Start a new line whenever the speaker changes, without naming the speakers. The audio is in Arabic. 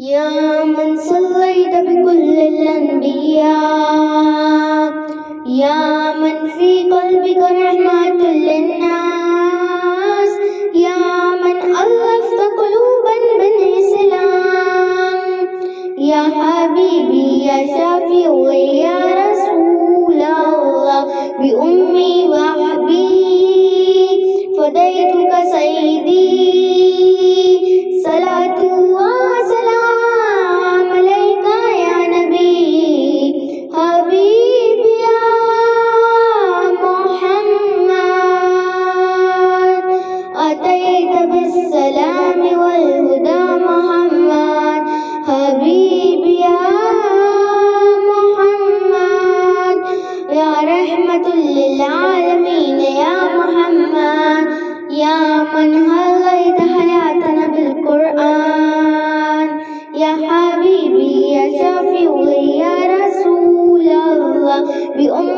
يا من صليت بكل الأنبياء، يا من في قلبك رحمة للناس، يا من ألفت قلوبا بالإسلام، يا حبيبي يا شفيعي يا رسول الله، بأمي وحبي فديتك سيدي، صلاة وسلام عليك يا نبي حبيبي يا محمد، أتيت بالسلام والهدى محمد حبيبي يا محمد، يا رحمة للعالمين يا محمد، يا من هليت حياتنا بالقرآن، يا حبيبي يا شفيعي يا رسول الله، بأمي